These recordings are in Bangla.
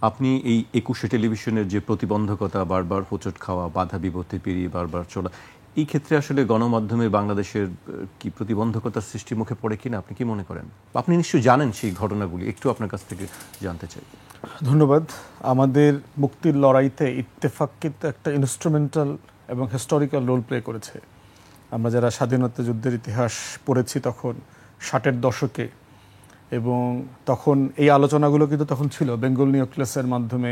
আপনি এই ২১শে টেলিভিশনের যে প্রতিবন্ধকতা, বারবার হোঁচট খাওয়া, বাধা বিপত্তি পেরিয়ে বারবার চলা, এই ক্ষেত্রে আসলে গণমাধ্যমে বাংলাদেশের কি প্রতিবন্ধকতার সৃষ্টির মুখে পড়ে কিনা আপনি কি মনে করেন? আপনি নিশ্চয়ই জানেন সেই ঘটনাগুলি, একটু আপনার কাছ থেকে জানতে চাই। ধন্যবাদ। আমাদের মুক্তির লড়াইতে ইত্তেফাক কিন্তু একটা ইনস্ট্রুমেন্টাল এবং হিস্টোরিক্যাল রোল প্লে করেছে। আমরা যারা স্বাধীনতা যুদ্ধের ইতিহাস পড়েছি তখন ৬০-এর দশকে, এবং তখন এই আলোচনাগুলো কিন্তু তখন ছিল বেঙ্গল নিউক্লিয়াসের মাধ্যমে।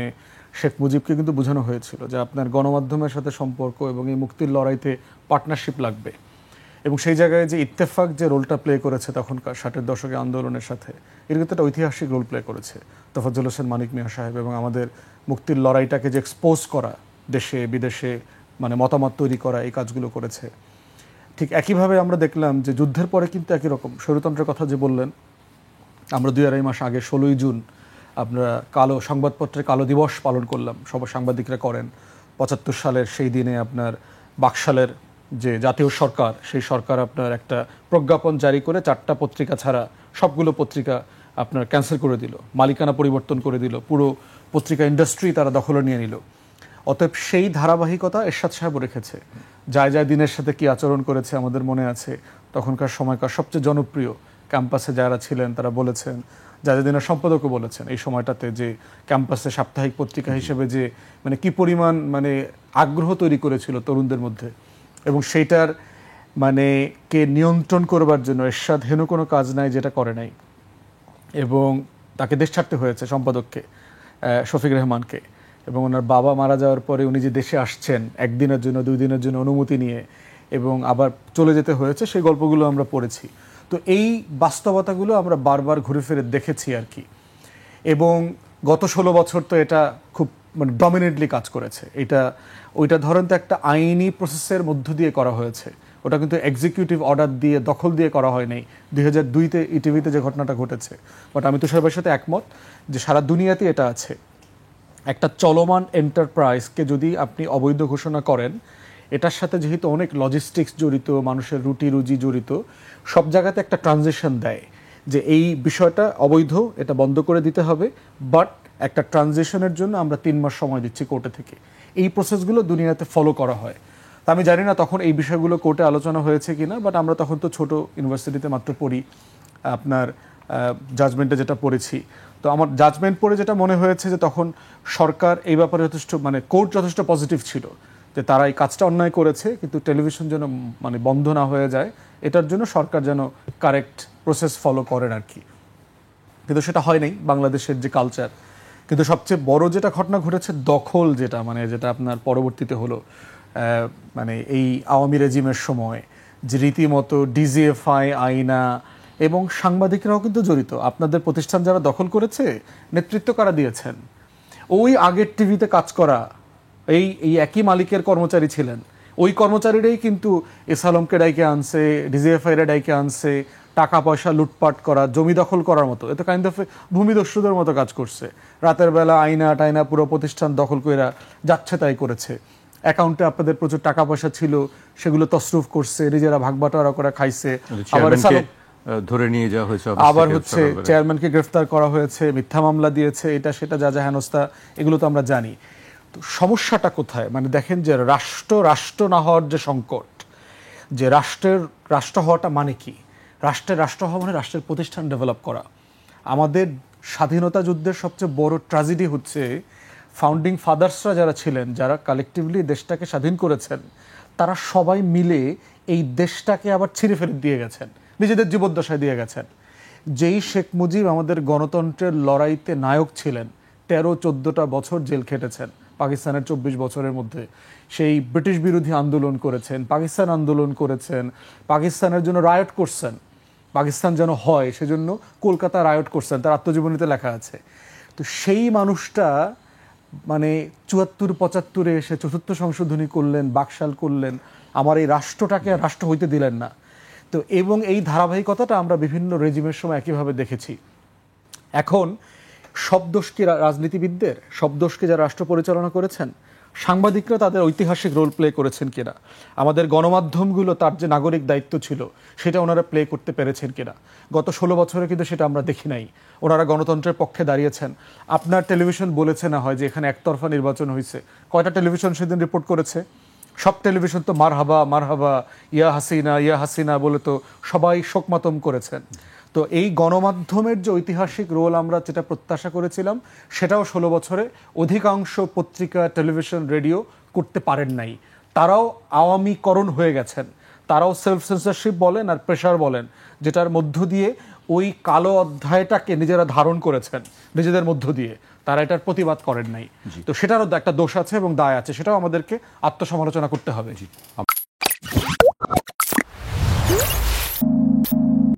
শেখ মুজিবকে কিন্তু বোঝানো হয়েছিল যে আপনার গণমাধ্যমের সাথে সম্পর্ক এবং এই মুক্তির লড়াইতে পার্টনারশিপ লাগবে। এবং সেই জায়গায় যে ইত্তেফাক যে রোলটা প্লে করেছে তখনকার ৬০-এর দশকে আন্দোলনের সাথে, এর কিন্তু একটা ঐতিহাসিক রোল প্লে করেছে তোফাজ্জল হোসেন মানিক মিয়া সাহেব, এবং আমাদের মুক্তির লড়াইটাকে যে এক্সপোজ করা, দেশে বিদেশে মানে মতামত তৈরি করা, এই কাজগুলো করেছে। ঠিক একইভাবে আমরা দেখলাম যে যুদ্ধের পরে কিন্তু একই রকম স্বৈরতন্ত্রের কথা যে বললেন, আমরা ২-২.৫ মাস আগে ১৬ই জুন আমরা কালো সংবাদপত্রের কালো দিবস পালন করলাম, সব সাংবাদিকরা করেন। ৭৫ সালের সেই দিনে আপনার বাকশালের যে জাতীয় সরকার, সেই সরকার আপনার একটা প্রজ্ঞাপন জারি করে ৪টা পত্রিকা ছাড়া সবগুলো পত্রিকা আপনার ক্যান্সেল করে দিল, মালিকানা পরিবর্তন করে দিল, পুরো পত্রিকা ইন্ডাস্ট্রি তারা দখলে নিয়ে নিল। অতএব সেই ধারাবাহিকতা এরশাদ সাহেবও রেখেছে। যায় যায় দিনের সাথে কি আচরণ করেছে আমাদের মনে আছে। তখনকার সময়কার সবচেয়ে জনপ্রিয় ক্যাম্পাসে যারা ছিলেন তারা বলেছেন, জাজেদিনের সম্পাদকও বলেছেন এই সময়টাতে, যে ক্যাম্পাসে সাপ্তাহিক পত্রিকা হিসেবে যে মানে কি পরিমাণ মানে আগ্রহ তৈরি করেছিল তরুণদের মধ্যে, এবং সেইটার মানে কে নিয়ন্ত্রণ করবার জন্য এরশাদ হেন কোনো কাজ নাই যেটা করে নাই। এবং তাকে দেশ ছাড়তে হয়েছে সম্পাদককে, শফিক রেহমানকে, এবং ওনার বাবা মারা যাওয়ার পরে উনি যে দেশে আসছেন একদিনের জন্য 2 দিনের জন্য অনুমতি নিয়ে, এবং আবার চলে যেতে হয়েছে, সেই গল্পগুলো আমরা পড়েছি। তো এই বাস্তবতাগুলো আমরা বারবার ঘুরে ফিরে দেখেছি আর কি। এবং গত 16 বছর তো এটা খুব মানে ডমিনেটলি কাজ করেছে। এটা ওইটা ধরেন তো একটা আইনি প্রসেসের মধ্য দিয়ে করা হয়েছে, ওটা কিন্তু এক্সিকিউটিভ অর্ডার দিয়ে দখল দিয়ে করা হয় নাই। 2002-তে ইটিভিতে যে ঘটনাটা ঘটেছে, বাট আমি তুষার সাথে একমত যে সারা দুনিয়াতে এটা আছে। একটা চলমান এন্টারপ্রাইজকে যদি আপনি অবৈধ ঘোষণা করেন, এটার সাথে যেহেতু অনেক লজিস্টিক্স জড়িত, মানুষের রুটি রুজি জড়িত, সব জায়গাতে একটা ট্রানজিশন দেয় যে এই বিষয়টা অবৈধ, এটা বন্ধ করে দিতে হবে, বাট একটা ট্রানজিশনের জন্য আমরা 3 মাস সময় দিচ্ছি কোর্টে থেকে। এই প্রসেসগুলো দুনিয়াতে ফলো করা হয়। তা আমি জানি না তখন এই বিষয়গুলো কোর্টে আলোচনা হয়েছে কিনা, বাট আমরা তখন তো ছোট ইউনিভার্সিটিতে মাত্র পড়ি, আপনার জাজমেন্টে যেটা পড়েছি, তো আমার জাজমেন্ট পড়ে যেটা মনে হয়েছে যে তখন সরকার এই ব্যাপারে যথেষ্ট মানে কোর্ট যথেষ্ট পজিটিভ ছিল যে তারা এই কাজটা অন্যায় করেছে, কিন্তু টেলিভিশন যেন মানে বন্ধ না হয়ে যায়, এটার জন্য সরকার যেন কারেক্ট প্রসেস ফলো করেন আর কি। কিন্তু সেটা হয় নাই, বাংলাদেশের যে কালচার। কিন্তু সবচেয়ে বড় যেটা ঘটনা ঘটেছে দখল, যেটা মানে যেটা আপনার পরবর্তীতে হলো মানে এই আওয়ামী রেজিমের সময়, যে রীতিমতো ডিজিএফআই আইনা, এবং সাংবাদিকরাও কিন্তু জড়িত। আপনাদের প্রতিষ্ঠান যারা দখল করেছে নেতৃত্ব কারা দিয়েছেন, ওই আগের টিভিতে কাজ করা এই একই মালিকের কর্মচারী ছিলেন। ওই কর্মচারীরাই কিন্তু এস আলমকে ডাইকে আনছে, ডিজিএফআইরা ডাইকে আনছে, টাকা পয়সা লুটপাট করা, জমি দখল করার মতো, এত কাইন্ড অফ ভূমিদস্যুদের মতো কাজ করছে। রাতের বেলা আইনা টাইনা পুরো প্রতিষ্ঠান দখল করে যাচ্ছে তাই করেছে। অ্যাকাউন্টে আপনাদের প্রচুর টাকা পয়সা ছিল, সেগুলো তসরুফ করছে, নিজেরা ভাগবাটোয়ারা করে খাইছে। আবার ধরে নিয়ে যাওয়া হয়েছে, আবার হচ্ছে চেয়ারম্যানকে গ্রেফতার করা হয়েছে, মিথ্যা মামলা দিয়েছে, এটা সেটা যা যা হেনস্থা, এগুলো তো আমরা জানি। তো সমস্যাটা কোথায়? মানে দেখেন যে রাষ্ট্র না হওয়ার যে সংকট, যে রাষ্ট্র হওয়াটা মানে কি? রাষ্ট্র হওয়া মানে রাষ্ট্রের প্রতিষ্ঠান ডেভেলপ করা। আমাদের স্বাধীনতা যুদ্ধের সবচেয়ে বড় ট্র্যাজেডি হচ্ছে ফাউন্ডিং ফাদার্সরা যারা ছিলেন, যারা কালেকটিভলি দেশটাকে স্বাধীন করেছেন, তারা সবাই মিলে এই দেশটাকে আবার ছিঁড়ে ফেলে দিয়ে গেছেন, নিজেদের জীবদ্দশায় দিয়ে গেছেন। যেই শেখ মুজিব আমাদের গণতন্ত্রের লড়াইতে নায়ক ছিলেন, 13-14টা বছর জেল খেটেছেন পাকিস্তানের 24 বছরের মধ্যে, সেই ব্রিটিশ বিরোধী আন্দোলন করেছেন, পাকিস্তান আন্দোলন করেছেন, পাকিস্তানের জন্য রায়ট করছেন, পাকিস্তান যেন হয় সেজন্য কলকাতা রায়ট করছেন, তার আত্মজীবনীতে লেখা আছে। তো সেই মানুষটা মানে 74-75-এ এসে 4র্থ সংশোধনী করলেন, বাকশাল করলেন, আমার এই রাষ্ট্রটাকে রাষ্ট্র হইতে দিলেন না। তো এবং এই ধারাবাহিকতাটা আমরা বিভিন্ন রেজিমের সময় একইভাবে দেখেছি। এখন সব দোষ কি রাজনীতিবিদদের? সব দোষ কি যারা রাষ্ট্র পরিচালনা করেছেন? সাংবাদিকরা তাদের ঐতিহাসিক রোল প্লে করেছেন কিনা, আমাদের গণমাধ্যমগুলো তার যে নাগরিক দায়িত্ব ছিল সেটা ওনারা প্লে করতে পেরেছেন কিনা। গত 16 বছরে কিন্তু সেটা আমরা দেখি নাই। ওনারা গণতন্ত্রের পক্ষে দাঁড়িয়েছেন। আপনার টেলিভিশন বলেছে না হয় যে এখানে একতরফা নির্বাচন হয়েছে, কয়টা টেলিভিশন সেদিন রিপোর্ট করেছে? সব টেলিভিশন তো মারহাবা মারহাবা, ইয়া হাসিনা বলে তো সবাই শোকমাতম করেছেন। তো এই গণমাধ্যমের যে ঐতিহাসিক রোল আমরা যেটা প্রত্যাশা করেছিলাম, সেটাও 16 বছরে অধিকাংশ পত্রিকা, টেলিভিশন, রেডিও করতে পারেন নাই। তারাও আওয়ামীকরণ হয়ে গেছেন। তারাও সেলফ সেন্সরশিপ বলেন আর প্রেশার বলেন, যেটার মধ্য দিয়ে ওই কালো অধ্যায়টাকে নিজেরা ধারণ করেছেন নিজেদের মধ্য দিয়ে, তারা এটার প্রতিবাদ করেন নাই। তো সেটারও একটা দোষ আছে এবং দায় আছে, সেটাও আমাদেরকে আত্মসমালোচনা করতে হবে।